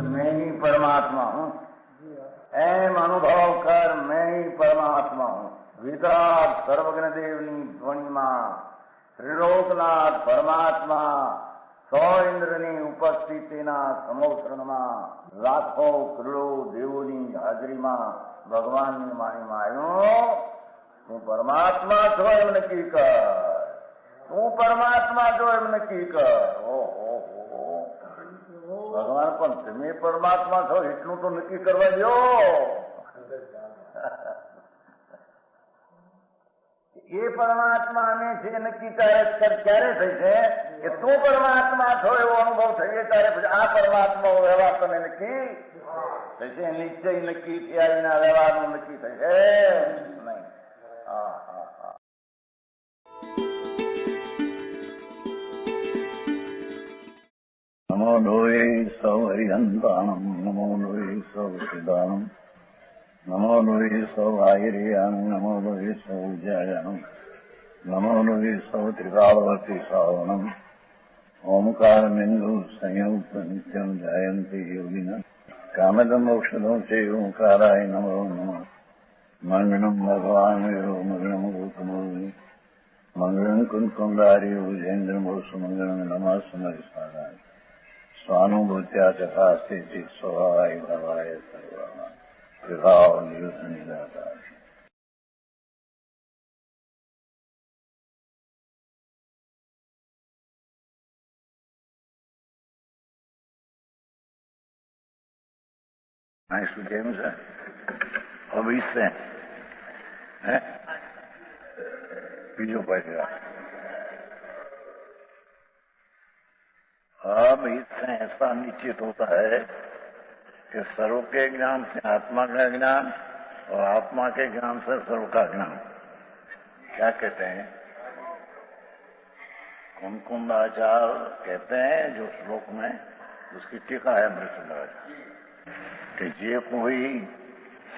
मैं ही परमात्मा हूँ, एम अनुभव कर मैं ही परमात्मा हूँ। वितराग सर्वज्ञ देवनी ध्वनिमा त्रिलोकनाथ परमात्मा सौ इंद्રની ઉપસ્થિતિના સમોત્રણમાં લાખો કરોડો દેવોની હાજરીમાં ભગવાનની વાણીમાં આવ્યો, તું પરમાત્મા છો એમ નક્કી કર, તું પરમાત્મા છો એમ નક્કી કર. ઓહો, ભગવાન પણ તમે પરમાત્મા છો એટલું તો નક્કી કરવા દો. એ પરમાત્માને છે નક્કી ક્યારે થઈ છે કે તું પરમાત્મા છો એવો અનુભવ થઈએ ત્યારે પછી આ પરમાત્મા વ્યવહાર તમે નક્કી થશે. નિશ્ચય નક્કી થયા વિના વ્યવહારનું નક્કી થશે નહીં. હા હા હા. નમો લોહે સૌ હરિહંતાણમ, નમો લોહે સૌ સિદ્ધાણમ, નમો લોહે સૌ આયર્યાણમ, નમો લોહે સૌ જયાણમ, નમો લોહે સૌ ત્રિકાળવતી શ્રાવણમ. ઓમકારમિંદુ સંયુક્ત નિત્યમ જાયંતિ યોગિના કામદમ મોક્ષદમ છે ઓંકારાય નમો નમઃ. મંગળમ ભગવાન વિરો મંગળમ ગૌતમોર્મિ મંગળમ કુંકુંડાર્યો જૈન્દ્રમો સુમંગળમ નમઃ સમરિસારાય સ્વાનુભૂત્યા ચકાસ્તે સ્વભાવાય ભવાય સર્વા વિભાવ નિયુત નિરાકાર. શું કેમ છે? અભિષ છે હે બીજો पैसा अब इससे ऐसा निश्चित होता है कि सर्व के ज्ञान से आत्मा का ज्ञान और आत्मा के ज्ञान से सर्व का ज्ञान. क्या कहते हैं? कुंकुंदाचार्य कहते हैं जो श्लोक में उसकी टीका है अमृतचंद्राचार्य कि जे कोई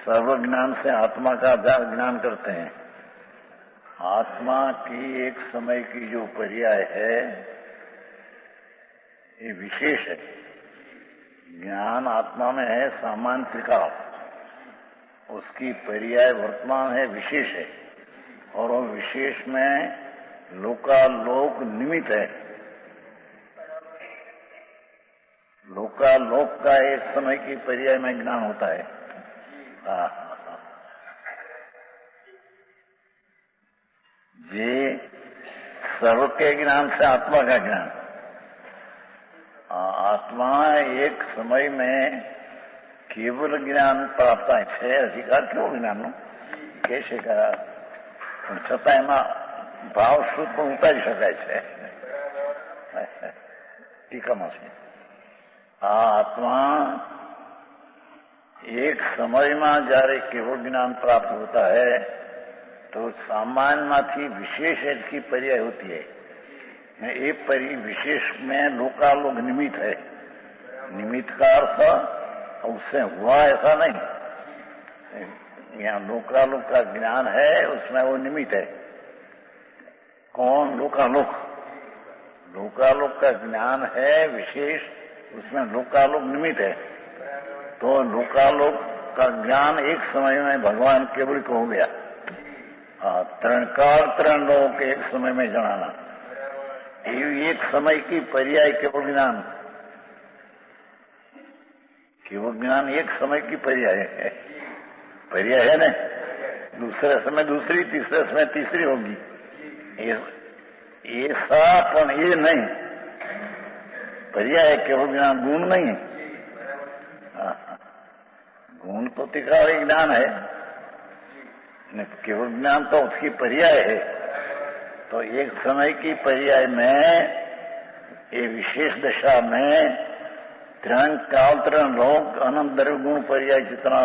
सर्व ज्ञान से आत्मा का ज्ञान करते हैं, आत्मा की एक समय की जो पर्याय है ये विशेष है. ज्ञान आत्मा में है सामान्य त्रिकाल, उसकी पर्याय वर्तमान है विशेष है, और वो विशेष में लोकालोक निमित्त है. लोकालोक का एक समय की पर्याय में ज्ञान होता है. ये सर्व के ज्ञान से आत्मा का ज्ञान. आत्मा एक समय में केवल ज्ञान प्राप्त है. अधिकार केवल ज्ञान कैसे करा પણ છતાં એમાં ભાવ શુદ્ધ પણ ઉતારી શકાય છે. ટીકામાં છે આ આત્मा एक समय में जયારે केवल ज्ञान प्राप्त होता है तो सामान्य माथी विशेष की पर्याय होती है. ये विशेष में लोकालोक निमित्त है. निमित्त का अर्थ उससे हुआ ऐसा नहीं. यहाँ लोकालोक का ज्ञान है उसमें वो निमित्त है. कौन? लोकालोक. लोकालोक का ज्ञान है विशेष, उसमें लोकालोक निमित्त है. तो लोकालोक का ज्ञान एक समय में भगवान केवल को हो गया. त्रण काल त्रण लोक एक समय में जनाना, एक समय की पर्याय केवल ज्ञान. केवल ज्ञान एक समय की पर्याय है. पर्याय है ना, दूसरे समय दूसरी, तीसरे समय तीसरी होगी. ऐसा पण ये नहीं. पर्याय केवल ज्ञान, गुण नहीं. गुण तो त्रिकाल ज्ञान है, केवल ज्ञान तो उसकी पर्याय है. तो एक समय की पर्याय में ये विशेष दशा में त्रण काल त्रण लोक अनंत द्रव्य गुण पर्याय जितना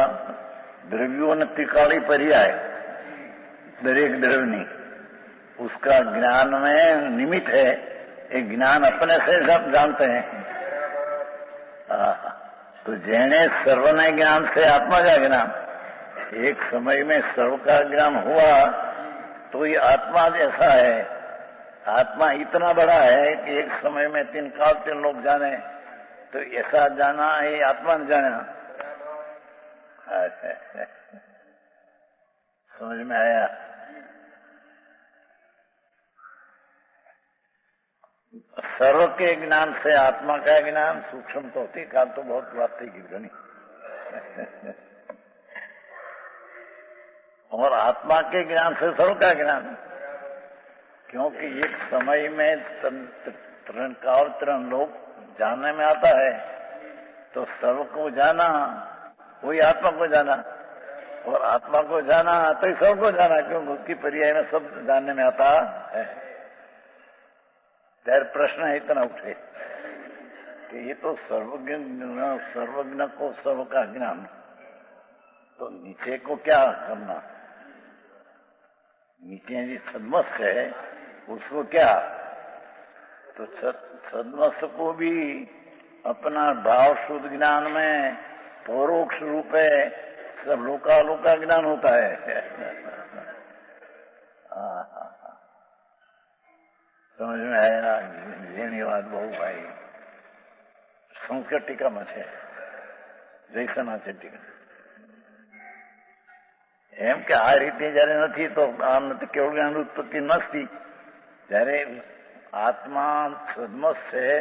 द्रव्यों ने त्रिकाली पर्याय दरेक द्रव्य उसका ज्ञान में निमित्त है. ये ज्ञान अपने से सब जानते हैं. तो जैने सर्वनय ज्ञान से आत्मा का ज्ञान एक समय में सर्व का ज्ञान हुआ तो ये आत्मा जैसा है, आत्मा इतना बड़ा है कि एक समय में 3 काल 3 लोग जाने, तो ऐसा जाना है आत्मा ने जाना। समझ में आया? सर्व के ज्ञान से आत्मा का ज्ञान सूक्ष्म तो होती, काल तो बहुत बात थी गिरगनी। और आत्मा के ज्ञान से सर्व का ज्ञान, क्योंकि एक समय में 3 काल 3 लोग जानने में आता है, तो सर्व को जाना वही आत्मा को जाना, और आत्मा को जाना तो सर्व को जाना, क्योंकि उसकी पर्याय में सब जानने में आता है। त्यार प्रश्न इतना उठे कि ये तो सर्वज्ञ को सर्व का ज्ञान, तो नीचे को क्या करना? नीचे जी सदमस्त है उसको क्या? तो सदमस्त को भी अपना भाव शुद्ध ज्ञान में परोक्ष रूप है, सब लोका ज्ञान होता है। समझ में आया? જેની વાત બહુ ભાઈ સંસ્કૃત ટીકામાં છે, જૈસના છે ટીકા એમ કે આ રીતે જયારે નથી તો આમ કેવળ જ્ઞાન ઉત્પત્તિ નથી, जયારે आत्मा सदमस्त है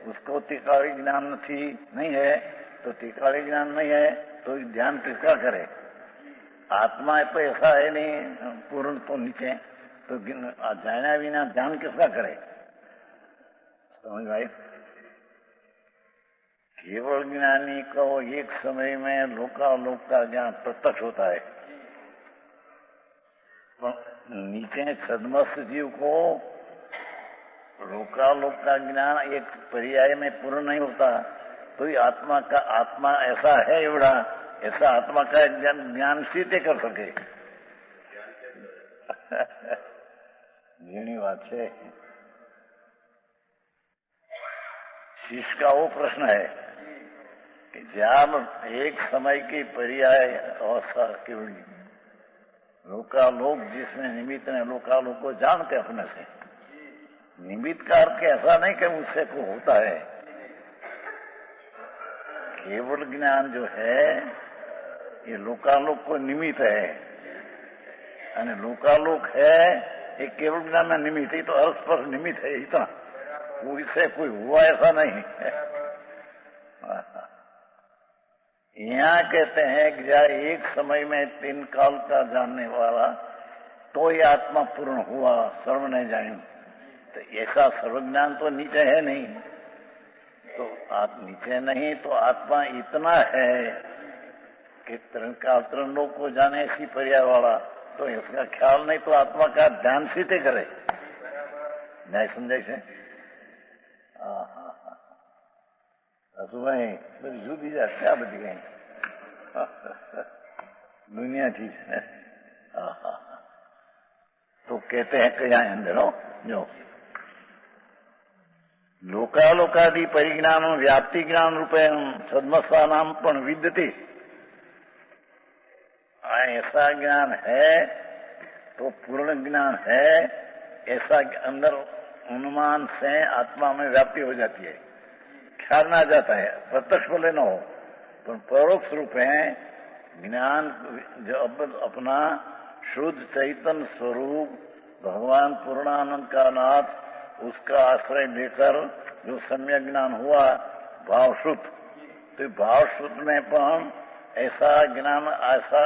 उसको तिकाड़ी ज्ञान नहीं है, तो तिकाड़ी ज्ञान नहीं है तो ध्यान किसका करे? आत्मा तो ऐसा है नहीं पूर्ण तो नीचे, तो जाना बिना ध्यान किसका करे? समझ भाई? केवल ज्ञानी को एक समय में लोकालोक का ज्ञान प्रत्यक्ष होता है, नीचे सदमस्त जीव को लोकालोक का ज्ञान एक पर्याय में पूर्ण नहीं होता, तो ये आत्मा ऐसा है एवड़ा, ऐसा आत्मा का ज्ञान सीधे कर सके। घणी बात है। शिष्य का वो प्रश्न है कि जब एक समय की पर्याय अवस्था केवल लोकालोक जिसमें निमित्त ने लोकालोक को जानते अपने से, निमित्त का अर्थ ऐसा नहीं कि उससे को होता है, केवल ज्ञान जो है ये लोकालोक को निमित्त है, અને लोकालोक है ये केवल ज्ञान में निमित्त, ही तो अर्थ निमित्त है, इतना कोई से कोई हुआ ऐसा नहीं। यहाँ कहते हैं कि जहाँ एक समय में 3 काल का जानने वाला तो ये आत्मा पूर्ण हुआ, सर्व नहीं जाने, तो ऐसा सर्वज्ञान तो नीचे है नहीं, तो आप नीचे नहीं तो आत्मा इतना है कि 3 काल 3 लोग को जाने ऐसी पर्याय वाला, तो इसका ख्याल नहीं तो आत्मा का ध्यान सीधे करे। न्याय समझाय છે? હસુભાઈ બધી જુદી જાત છે આ બધી કઈ દુનિયાથી છે। तो कहते हैं कि यहाँ अंदर हो जो लोकालोकादि परिज्ञान व्याप्ति ज्ञान रूपे सदमस्ता नाम पण विद्यते, ऐसा ज्ञान है तो पूर्ण ज्ञान है, ऐसा अंदर अनुमान से आत्मा में व्याप्ति हो जाती है, ख्याल ना जाता है, प्रत्यक्ष बोले न हो पर परोक्ष रूप है ज्ञान जो अपना शुद्ध चैतन्य स्वरूप भगवान पूर्णानंद का नाथ, उसका आश्रय लेकर जो सम्यक ज्ञान हुआ भाव शुद्ध, तो भाव शुद्ध में पण ऐसा ज्ञान ऐसा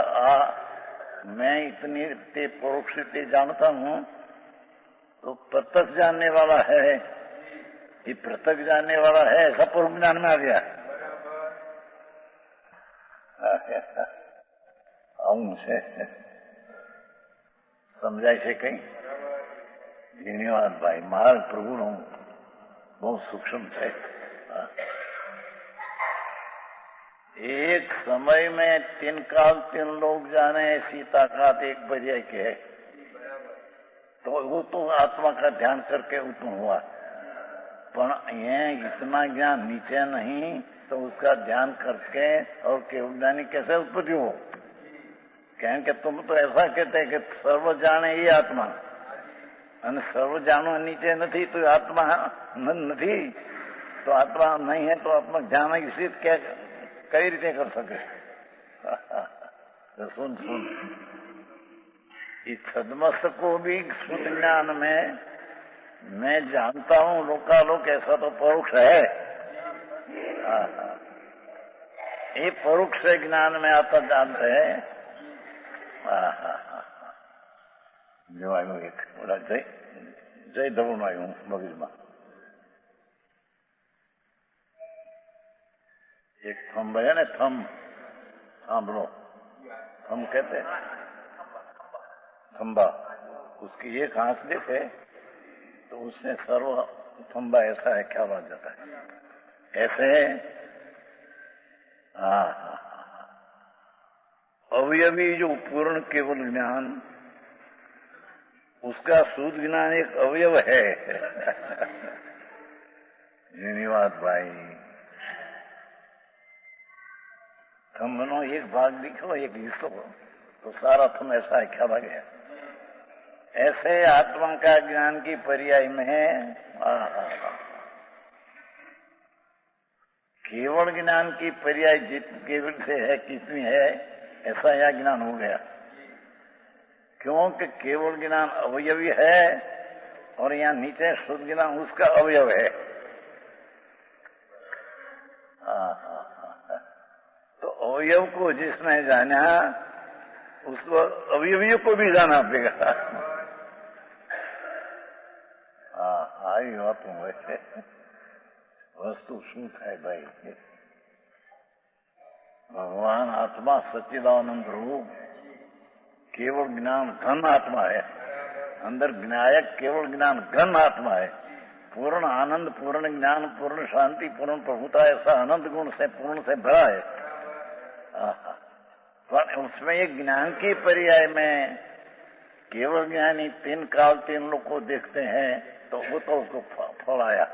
मैं इतनी ते परोक्ष ते जानता हूँ, तो प्रत्यक्ष जानने वाला है, ये प्रत्यक्ष जानने वाला है, ऐसा पूर्व ज्ञान में आ गया। से समझाय છે કઈ? ધન્યવાદ ભાઈ, મારા પ્રભુનું બહુ સૂક્ષ્મ છે। एक समय में 3 काल 3 लोग जाने ऐसी ताकत एक पर्याय की है, तो वो तो आत्मा का ध्यान करके उत्पन्न हुआ, पर ये इतना ज्ञान नीचे नहीं तो उसका ध्यान करके और केवल ज्ञानी कैसे उत्पत्ति हो? કારણ કે तुम तो ऐसा कहते हैं कि सर्व जाने ये आत्मा અને સર્વ જાણવા નીચે નથી તો આત્મા નથી તો આત્મા નહીં है तो आत्मा ज्ञान इसी क्या कई रीते कर सके तो सुन इस छद्मस्त को भी शुद्ध ज्ञान में मैं जानता हूं लोकालोक ऐसा तो परोक्ष है ये परोक्ष ज्ञान में आता जानते हैं जो आयु एक बोला जय धवन आयु मगज में एक थंब है ना थंब सांभलो थंब कहते हैं थंबा उसकी एक हाथ देखे तो उससे सर्व थंबा ऐसा है ख्याल आ जाता है ऐसे अवयवी जो पूर्ण केवल ज्ञान उसका शुद्ध ज्ञान एक अवयव है धन्यवाद भाई थंबनो एक भाग दिखो एक हिस्सो तो सारा थंब ऐसा है ख्याल आ गया ऐसे आत्मा का ज्ञान की पर्याय में केवल ज्ञान की पर्याय केवल से है कितनी है ऐसा यह ज्ञान हो गया क्योंकि केवल ज्ञान अवयवी है और यहाँ नीचे शुद्ध ज्ञान उसका अवयव है तो अवयव को जिसने जाना उसको अवयवियों को भी जाना पड़ेगा आई बात वस्तु शू थे भाई भगवान आत्मा सच्चिदानंद रूप केवल ज्ञान घन आत्मा है अंदर ज्ञायक केवल ज्ञान घन आत्मा है पूर्ण आनंद पूर्ण ज्ञान पूर्ण शांति पूर्ण प्रभुता ऐसा अनंत गुण से पूर्ण से भरा है पर उसमें एक ज्ञान की पर्याय में केवल ज्ञानी तीन काल तीन लोग को देखते हैं तो वो तो उसको फल आया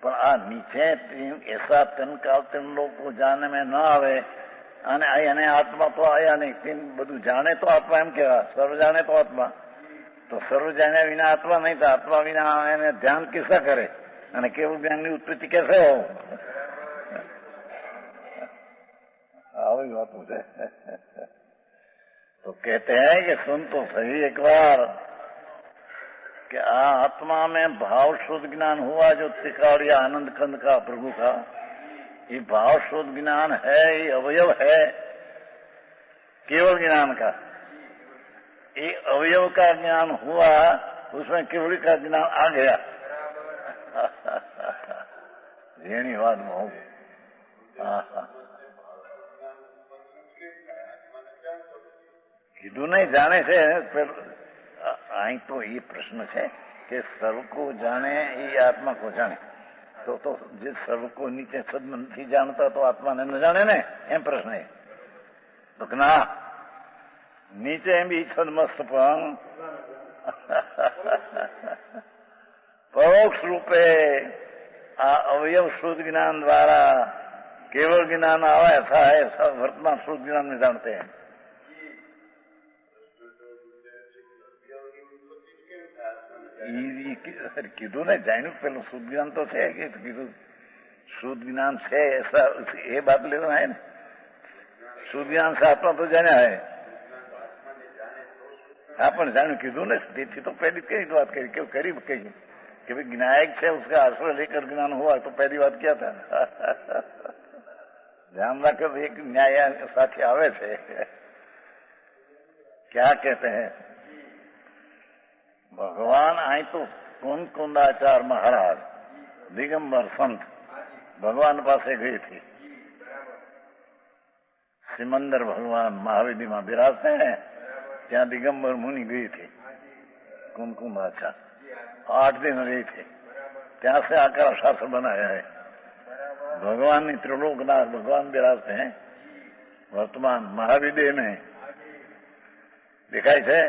पर नीचे ऐसा तीन काल तीन लोग को जानने में न आवे અને આત્મા તો આયા નહીં तीन બધું જાણે તો આત્મા એમ કેવા સર્વ જાણે તો આત્મા તો સર્વ જાણ્યા વિના આત્મા નહીં તો આત્મા વિના એને ધ્યાન કિસ્સા કરે અને કેવું જ્ઞાનની ઉત્પત્તિ कैसे हो આવી વાતો છે तो कहते हैं कि सुन तो सही एक बार कि आत्मा में भाव शुद्ध ज्ञान हुआ जो त्रिकालीय आनंद खंड का प्रभु का ये भाव शुद्ध ज्ञान है ये अवयव है केवल ज्ञान का ये अवयव का ज्ञान हुआ उसमें केवल का ज्ञान आ गया જેની વાત બહુ કીધું નહીં જાણે છે અહીં તો એ પ્રશ્ન છે કે સર્વ को जाने ये आत्मा को जाने तो जिस सर्व को नीचे सद नहीं जानता तो आत्मा ने न जाने ने एम प्रश्न है तो ना नीचे भी छदमस्त पण परोक्ष रूपे अवयव शुद्ध ज्ञान द्वारा केवल ज्ञान आवा ऐसा है सब वर्तमान शुद्ध ज्ञान में जानते हैं કીધું ને જાણ્યું પેલું શુદ્ધ જ્ઞાન તો છે કે કીધું શુદ્ધ જ્ઞાન છે ऐसा એ बात लेना है ना શુદ્ધ જ્ઞાન से आत्मा तो जाना है हाँ पण जाण્યું કીધું ने તેથી तो पहली कई बात करी क्यों करी कही कि भाई ज्ञायक से उसका आश्रय लेकर ज्ञान हुआ तो पहली बात क्या था ध्यान रखो एक न्याय साथी आवे थे क्या कहते हैं भगवान आए तो कुंदाचार महाराज दिगंबर संत भगवान पासे गई थी सिमंदर भगवान महाविधि में बिराजते हैं त्या दिगंबर मुनि गई थी कुंदाचार 8 दिन रही थी त्या से आकर शास्त्र बनाया है भगवान ने त्रिलोकनाथ भगवान बिराजते हैं वर्तमान महाविधि में दिखाई थे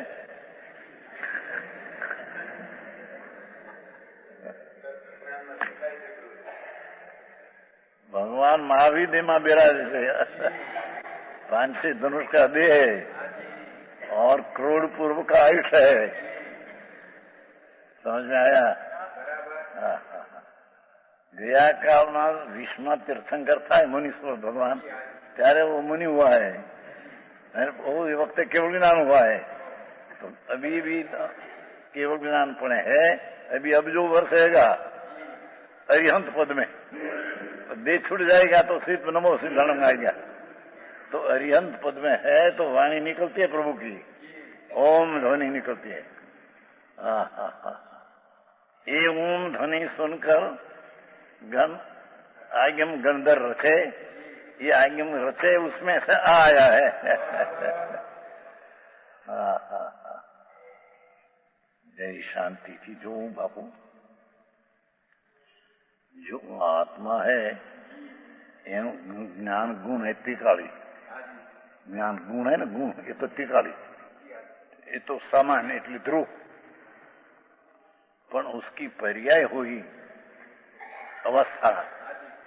भगवान महावीर में बिराजे से 5 धनुष का देह और करोड़ पूर्व का आयुष्य है। समझ में आया? ગયા કાળમાં વિશ્વમાં તીર્થંકર થાય મુનીશ્વર ભગવાન, ત્યારે वो मुनि हुआ है, वो वक्त केवल ज्ञान हुआ है। तो अभी भी केवल ज्ञान पण है, अभी अब जो वर्ष रहेगा अरिहंत पद में, देह छूट जाएगा तो सिर्फ नमो सिद्धानम आएगा। तो अरिहंत पद में है तो वाणी निकलती है प्रभु की, ओम ध्वनि निकलती है। ये ओम ध्वनि सुनकर गण आगम गंधर रचे, ये आगम रचे उसमें से आया है। जय शांति थी। जो बापू जो आत्मा है એનું જ્ઞાન ગુણ है તિકાળી, જ્ઞાન ગુણ है ને ગુણ એ તો તિકાળી, એ તો સામાન્ય એટલે ધ્રુવ, પણ उसकी पर्याय हुई अवस्था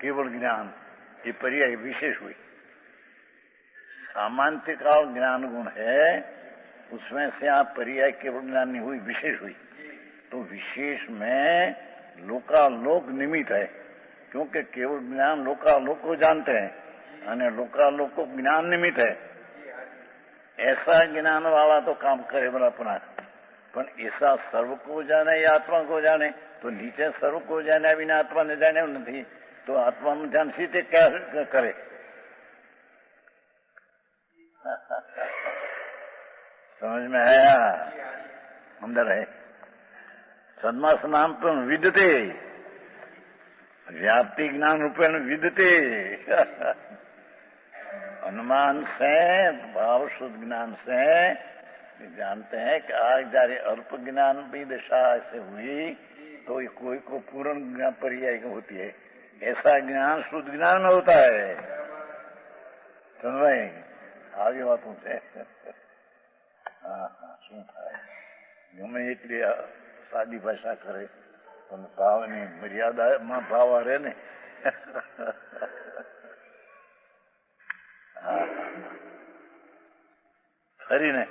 केवल ज्ञान, ये पर्याय विशेष हुई। सामान्य काल ज्ञान गुण है, उसमें से आप पर्याय केवल ज्ञान नहीं हुई, विशेष हुई। तो विशेष में लोकालोक निमित्त है, क्योंकि केवल ज्ञान लोकालोक को जानते हैं और लोकालोक को ज्ञान निमित्त है। ऐसा ज्ञान वाला तो काम करे बड़ा अपना, पर ऐसा सर्व को जाने या आत्मा को जाने, तो नीचे सर्व को जाने बिना आत्मा ने जाने नहीं, तो आत्मा में ध्यान सीधे क्या करे? समझ में आया? अंदर है सन्मास नाम तो विदते, व्याप्ति ज्ञान रूपेण विदते। अनुमान से, भाव शुद्ध ज्ञान से जानते हैं कि आज जारी अल्प ज्ञान भी दशा ऐसे हुई तो कोई को पूर्ण ज्ञान पर्याय होती है। ऐसा ज्ञान शुद्ध ज्ञान में होता है। सुन रहे आगे बातों से શું થાય? ગમે એટલી સાદી ભાષા કરે પણ ભાવની મર્યાદામાં ભાવ રહે ને। खरी ने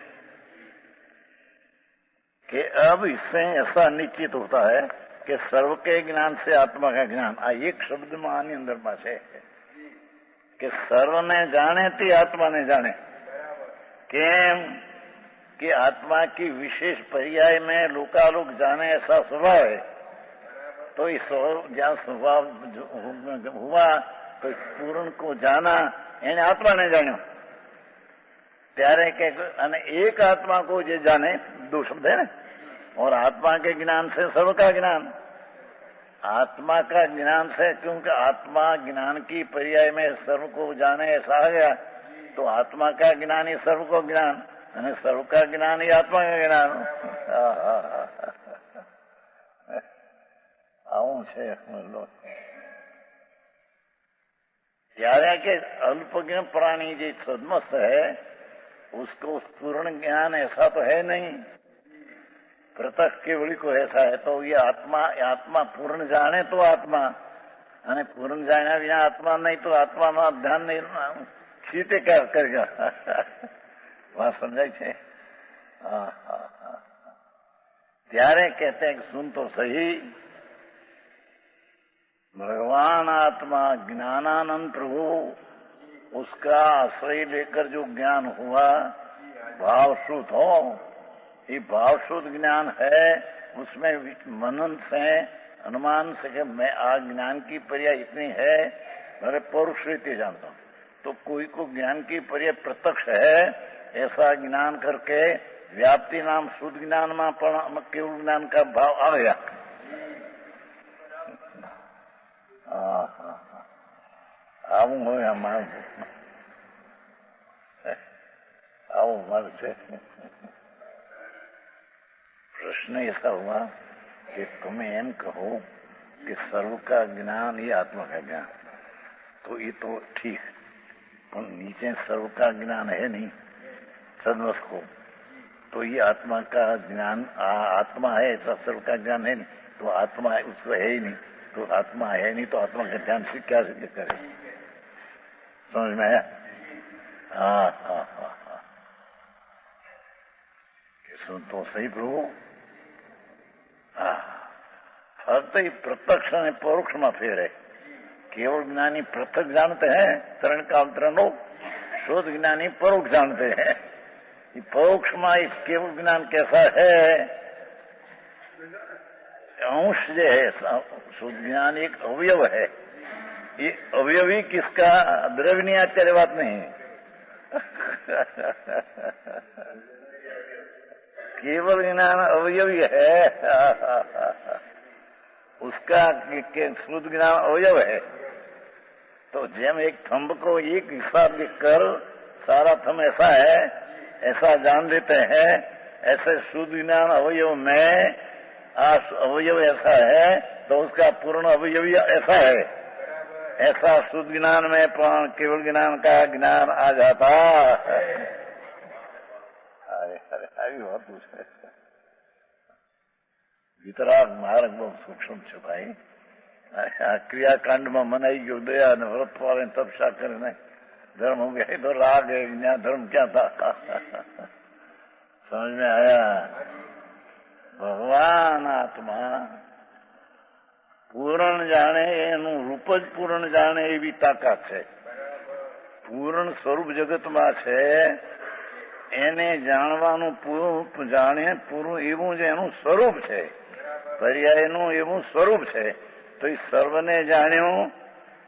कि अब इससे ऐसा निश्चित होता है कि सर्व के ज्ञान से आत्मा का ज्ञान, एक शब्द में आनी अंदर पास है कि सर्व ने जाने ती आत्मा ने जाने। केम कि आत्मा की विशेष पर्याय में लोकालोक जाने ऐसा स्वभाव है। तो इस जहाँ स्वभाव हुआ तो इस पूर्ण को जाना એને आत्मा ने जान्यो। ત્યારે કે અને એક આત્મા को જે जाने, दो शब्द है ना, और आत्मा के ज्ञान से सर्व का ज्ञान। आत्मा का ज्ञान से, क्योंकि आत्मा ज्ञान की पर्याय में सर्व को जाने ऐसा आ गया, तो आत्मा का ज्ञान ही सर्व को ज्ञान, અને સર્વ કા જ્ઞાન એ આત્મા કા જ્ઞાન। આવું છે। ત્યારે કે अल्पज्ञ प्राणी जो छद्मस्त है उसको पूर्ण ज्ञान ऐसा तो है नहीं। प्रत्यक्ष केवली को ऐसा है तो ये आत्मा पूर्ण जाने तो आत्मा, અને पूर्ण जाने बिना आत्मा नहीं तो आत्मा में ध्यान नहीं सीते क्या करेगा? बात समझाई छे? ત્યારે कहते हैं सुन तो सही, भगवान आत्मा ज्ञानानंद प्रभु, उसका आश्रय लेकर जो ज्ञान हुआ भावश्रुत हो, ये भावश्रुत ज्ञान है। उसमें मनन से, अनुमान से कि मैं आज ज्ञान की पर्याय इतनी है, मेरे पौरुष रीति जानता हूं। तो कोई को ज्ञान की पर्याय प्रत्यक्ष है ऐसा ज्ञान करके व्याप्ति नाम शुद्ध ज्ञान में केवल ज्ञान का भाव आ गया। આવું હોય અમારું, આવું મારું છે। प्रश्न ऐसा हुआ कि तुम्हें एम कहो कि सर्व का ज्ञान ये आत्मा का ज्ञान, तो ये तो ठीक, पर नीचे सर्व का ज्ञान है नहीं सदवश को, तो ये आत्मा का ज्ञान आत्मा है ऐसा सर्व का ज्ञान है नहीं, तो आत्मा है उसको है ही नहीं, तो आत्मा है नहीं तो आत्मा का ध्यान से क्या सिद्ध करे? समझ में आया? तो सही प्रभु फक्त ही प्रत्यक्ष અને પરોક્ષમાં ફેર है। केवल ज्ञानी प्रत्यक्ष जानते हैं तरण काल तरणो, शोध ज्ञानी परोक्ष जानते हैं। परोक्ष में इस केवल ज्ञान कैसा है, अंश जो है शुद्ध ज्ञान एक अवयव है। ये अवयवी किसका द्रव्य नहीं आचार्य बात नहीं केवल ज्ञान अवयवी है उसका शुद्ध ज्ञान अवयव है। तो जैम एक थंब को एक हिसाब कर सारा थंब ऐसा है ऐसा जान लेते हैं, ऐसे शुद्ध ज्ञान अवयव में अवयव ऐसा है तो उसका पूर्ण अवयवी ऐसा है। ऐसा शुद्ध ज्ञान में प्राण केवल ज्ञान का ज्ञान आ जाता। अरे अरे अभी बहुत पूछे वितराग मार्ग बहुत सूक्ष्म है भाई। क्रियाकांड में मनाई गयो दया ने व्रत वाले तपस्या करे नहीं धर्म हो गया तो राग है, यहाँ धर्म क्या था समझ में आया। भगवान आत्मा पूर्ण जाने एनु रूप ज पूर्ण जाने एवी ताकत है। पूर्ण स्वरूप जगत में है एने जाणवानुं पूर्ण जाणे पूर्ण एवं ज एनु स्वरूप है, पर्यायनु एवं स्वरूप है। तो इस सर्वने जाण्यो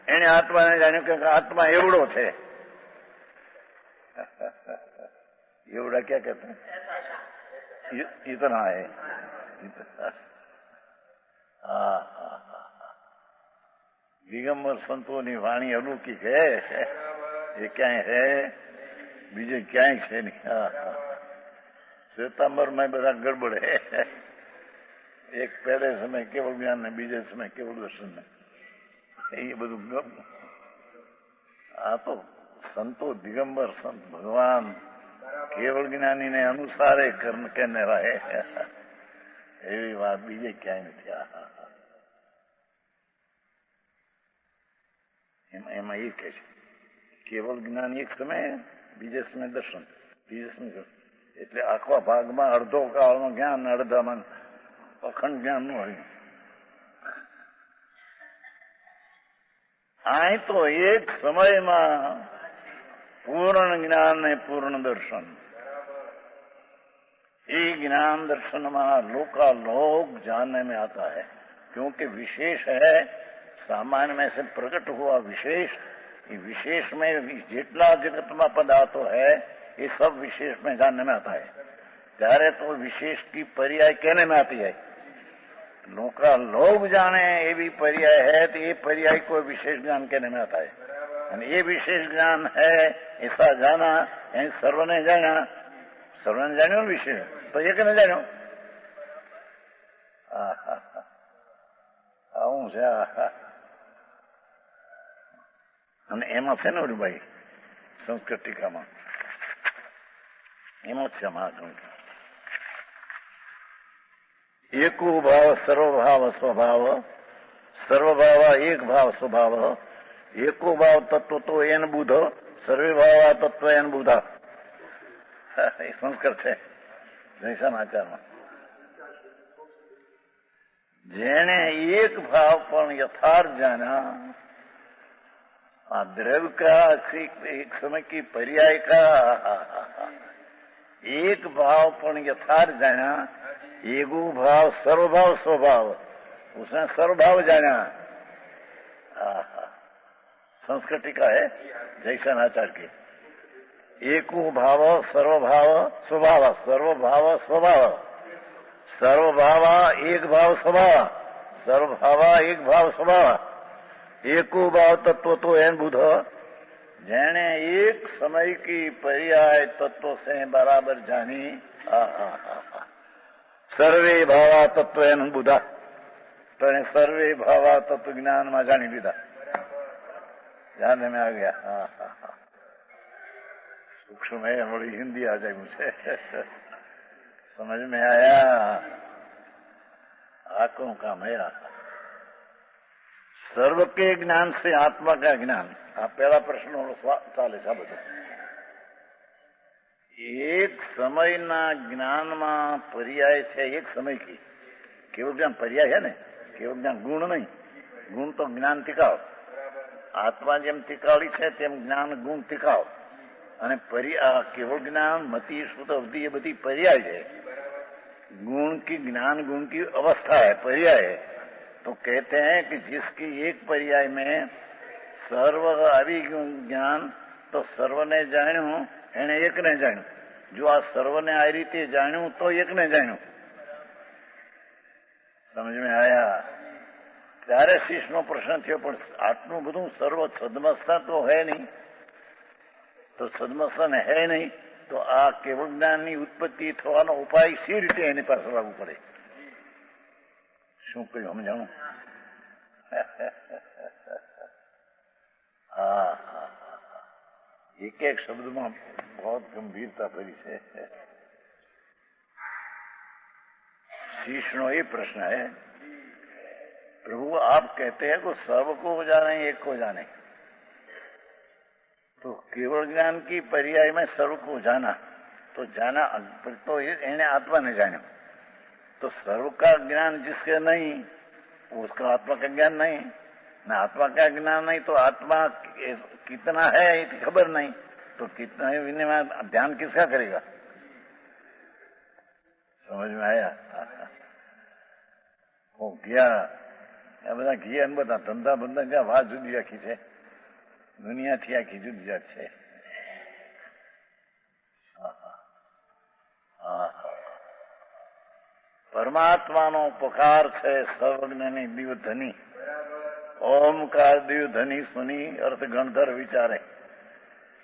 एने आत्मा ने जाण्यो कि आत्मा एवड़ो है। एवड़ा क्या कहते हैं, इतना है। दिगंबर संतों की वाणी अलौकिक है, ये क्या है बीजे क्या है नहीं। श्वेतांबर में बड़ा गड़बड़ है। एक पहले समय केवल ज्ञान ने बीजे समय केवल दर्शन ने ये બધું आ तो संतो दिगंबर संत भगवान केवल ज्ञानी ने अनुसार कर्म कहने रहे एवी बात बीजे क्या नहीं। एम ये कहे केवल ज्ञान एक समय बीजे समय दर्शन बीजे समय એટલે આખા ભાગમાં અડધો કાળનો જ્ઞાન અડધામાં અખંડ જ્ઞાન નું હોય। આ તો એક સમયમાં પૂર્ણ જ્ઞાન ને પૂર્ણ દર્શન। ये ज्ञान दर्शन में लोकालोक जानने में आता है क्योंकि विशेष है। सामान्य में से प्रकट हुआ विशेष, ये विशेष में जितना जगत में पदार्थो है ये सब विशेष में जानने में आता है। त्यारे तो विशेष की पर्याय कहने में आती है। लोग जाने ये भी पर्याय है तो ये पर्याय को विशेष ज्ञान कहने में आता है। ये विशेष ज्ञान है ऐसा जाना सर्वने जाना, सर्वने जानो विशेष तो ये कहने जानो આવું છે। અને એમાં છે ને ભાઈ સંસ્કૃત ટીકામાં એમાં જ છે મહાગ્રંથ एको भाव सर्वभाव स्वभाव, सर्वभाव एक भाव स्वभाव, एको भाव तत्व तो एन बुध, सर्वे भाव तत्व एन बुधा। संस्कृत है जैसा आचार में जेने एक भाव पर यथार्थ जाना, द्रव्य का एक समय की पर्याय का एक भाव पर यथार्थ जाना, एगो भाव सर्वभाव स्वभाव उसने सर्वभाव जाना। संस्कृत टीका है जैसन आचार्य की एको भाव सर्वभाव स्वभाव, सर्वभाव स्वभाव, सर्वभाव एक भाव स्वभाव, सर्वभाव एक भाव स्वभाव, एको भाव तत्व तो एन बुध जेने एक समय की पर्याय तत्व से बराबर जानी। सर्वे भावा तत्व एन बुधा तो सर्वे भावा तत्व ज्ञान में जानी लीधा, जानने में आ गया। सूक्ष्म है बड़ी हिंदी आ जाए मुझे समझ में आया। आंखों का मया सर्व के ज्ञान से आत्मा का ज्ञान। आप पहला प्रश्न चाले सब એક સમયના જ્ઞાનમાં પર્યાય છે એક સમય કી કેવું જ્ઞાન પર્યાય છે ને કેવું જ્ઞાન ગુણ નહીં ગુણ તો જ્ઞાન ટીકાવ આત્મા જેમ ટીકાવડી છે તેમ જ્ઞાન ગુણ ટીકાવ અને કેવળ ज्ञान मति श्रुत अवधि ये बधी पर्याय है गुण की ज्ञान गुण की अवस्था है पर्याय है तो कहते हैं कि जिसकी एक पर्याय में सर्व આવી ગયું જ્ઞાન તો સર્વને જાણ્યું એને એકને જાણ્યું જો આ સર્વને આ રીતે જાણ્યું તો એકને જાણ્યું સમજ में आया ત્યારે શિષ્યનો પ્રશ્ન થયો પણ આટલું બધું સર્વ સદમસ્તા તો હે નહીં તો સદમસ્તન હે નહીં તો આ કેવળ જ્ઞાનની ઉત્પત્તિ થવાનો ઉપાય સી રીતે એની પાસે લાગુ પડે શું કહ્યું સમજાણું હા एक एक शब्द में बहुत गंभीरता भरी है शीर्षनो ये प्रश्न है प्रभु आप कहते हैं कि सर्व को जाने एक को जाने तो केवल ज्ञान की पर्याय में सर्व को जाना तो जाना तो इन्हें आत्मा ने जाना तो सर्व का ज्ञान जिसके नहीं उसका आत्मा का ज्ञान नहीं न आत्मा का ज्ञान नहीं तो आत्मा कितना है ये खबर नहीं तो कितना है ध्यान किसका करेगा समझ में आया वो गया બધા ગયા ને બધા ધંધા બંધા ગયા વાત જુદી આખી છે દુનિયાથી આખી જુદી જાત છે પરમાત્માનો પકાર છે સર્વજ્ઞની દિવ્યધની ઓમકાર દિવ્યધની સુની અર્થ ગણધર વિચારે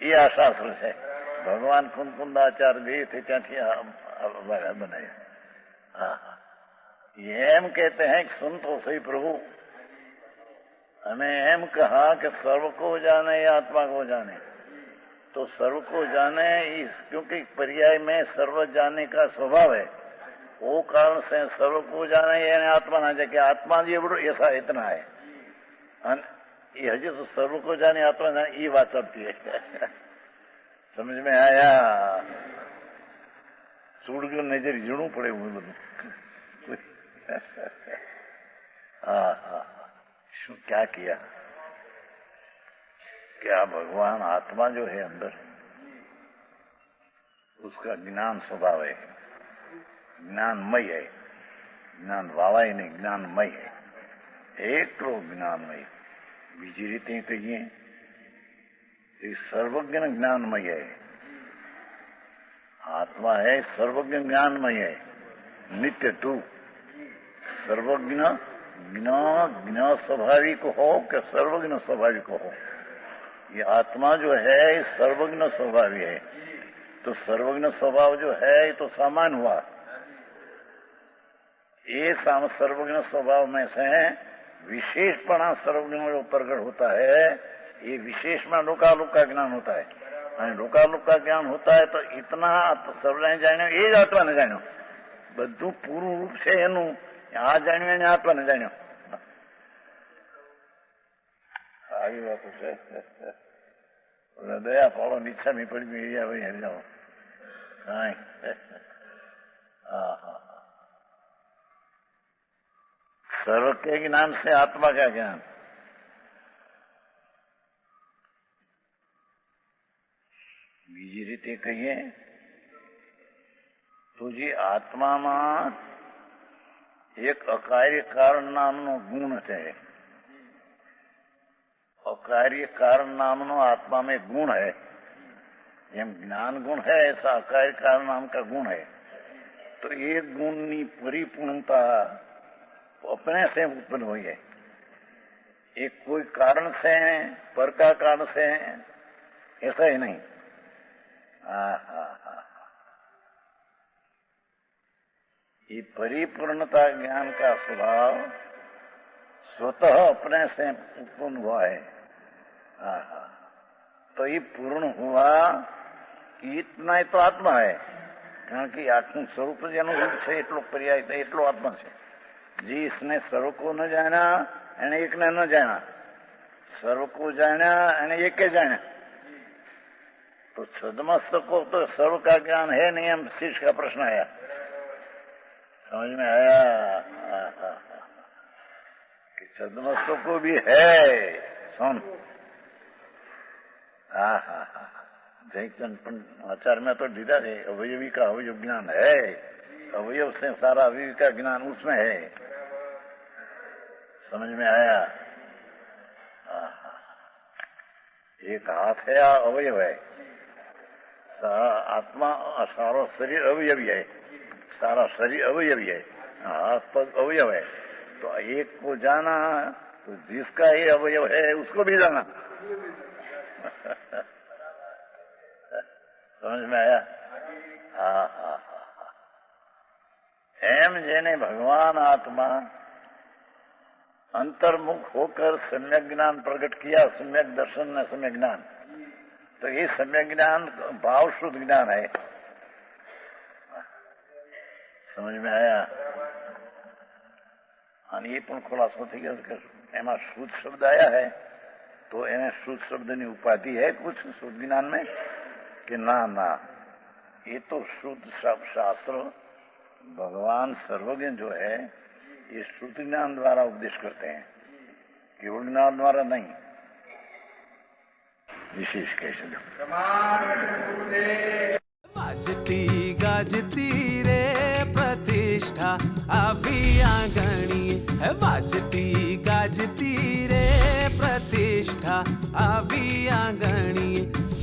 એ આ શાસ્ત્ર છે ભગવાન કુંદકુંદાચાર્ય બે थे ત્યાંથી બનાવ્યા એમ कहते हैं कि सुन तो सही प्रभु हमें एम कहा कि सर्व को जाने या आत्मा को जाने तो सर्व को जाने इस क्योंकि पर्याय में सर्व जाने का स्वभाव है वो कारण से सर्व को जाने यानी आत्मा ना जाए कि आत्मा जी बड़ो ऐसा इतना है ये हजी तो सर्व को जाने आत्मा जाने ये बात चलती है समझ में आया सूड़ गयो नजर जणू पड़े हुए બધું શું क्या किया क्या भगवान आत्मा जो है अंदर उसका ज्ञान स्वभाव है ज्ञानमय है ज्ञान वाला ही नहीं ज्ञानमय है એકલો જ્ઞાનમય બીજી રીતે કહીએ એ સર્વજ્ઞ જ્ઞાનમય है आत्मा है सर्वज्ञ ज्ञानमय है नित्य तू सर्वज्ञ ज्ञ स्वाभाविक हो कि सर्वज्ञ स्वाभाविक हो ये आत्मा जो है सर्वज्ञ स्वभावी है तो सर्वज्ञ स्वभाव जो है ये तो सामान्य हुआ ये सर्वज्ञ स्वभाव में से विशेषपणा सर्वज्ञ जो प्रकट होता है ये विशेष में लोकालोक का ज्ञान होता है लोकालोक का ज्ञान होता है तो इतना सर्वने जाण्यो ये ज आत्मा ने जाण्यो બધું પૂરું રૂપ છે એનું આ જાણ્યું એને આત્માને જાણ્યો આવી વાતો છે દયા પાડો નીચા ની પડી ગઈ એરિયા ભાઈ હરી જાઓ કાંઈ सर्व के ज्ञान से आत्मा का ज्ञान બીજી રીતે કહીએ તો જે આત્મામાં એક અકાર્ય કારણ નામનો ગુણ છે अकार्य कारण नामनो आत्मा में गुण है एम ज्ञान गुण है ऐसा अकार्य कारण नाम का गुण है तो ये गुण की परिपूर्णता अपने से उत्पन्न हुई है एक कोई कारण से है पर का कारण से है ऐसा ही नहीं ये परिपूर्णता ज्ञान का स्वभाव स्वतः अपने से उत्पन्न हुआ है तो ये पूर्ण हुआ कि इतना ही तो आत्मा है कारण कि आत्म स्वरूप जेनु रूप है एटलो पर्याय एटलो आत्मा है जी इसने सर्व को न जाना एने एक ने न जाना सर्व को जाना एने एक जाना तो सदमस्तक को तो सर्व का ज्ञान है नहीं, हम शिष्य का प्रश्न आया, समझ में आया कि सदमस्तक को भी है। सुन, जयचंद आचार्य में तो ढीला है, अवयवी का अवयव ज्ञान है, अवयव से सारा अवयवी का ज्ञान उसमें है, समझ में आया। एक हाथ है, अवयव है, आत्मा सारा शरीर अवयवी है, सारा शरीर अवयवी है, हाथ पग अवयव है। तो एक को जाना तो जिसका ये अवयव है उसको भी जाना। समझ में आया। एम जेने भगवान आत्मा अंतर्मुख होकर सम्यक ज्ञान प्रकट किया, सम्यक दर्शन न सम्यक ज्ञान, तो ये सम्यक ज्ञान भाव शुद्ध ज्ञान है। समझ में आया। અને એ પણ ખુલાસો થઈ ગયો કે એમાં શુદ્ધ શબ્દ આયા है, तो એને શુદ્ધ શબ્દની ઉપાધિ है कुछ शुद्ध ज्ञान में कि ना ना, ये तो शुद्ध शास्त्र भगवान सर्वज्ञ जो है ये शुद्ध ज्ञान द्वारा उपदेश करते हैं, केवल ज्ञान द्वारा नहीं। विशेष कैसे वाजती गाजती रे प्रतिष्ठा अभी आंगणी है, वाजती गाजती रे प्रतिष्ठा अभी आंगणी।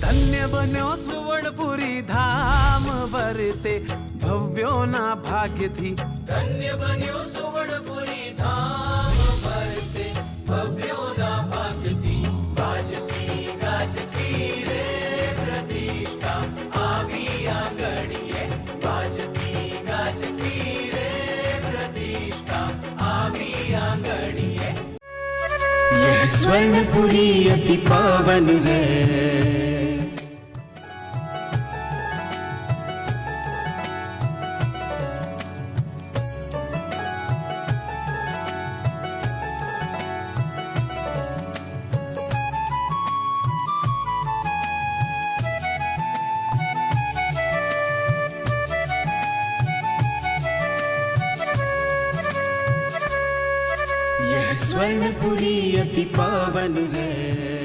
धन्य बन्यो सुवर्णपुरी धाम भरते भव्यो ना भाग्य थी, धन्य बन्यो सुवर्णपुरी धाम भरते भव्यो ना भाग्य थी। वाजती गाजती रे प्रतिष्ठा अभी आंगणी है, वाजती गाजती रे प्रतिष्ठा अभी आंगणी है। यह स्वर्णपुरी अति पावन है, यह स्वर्णपुरी अति पावन है।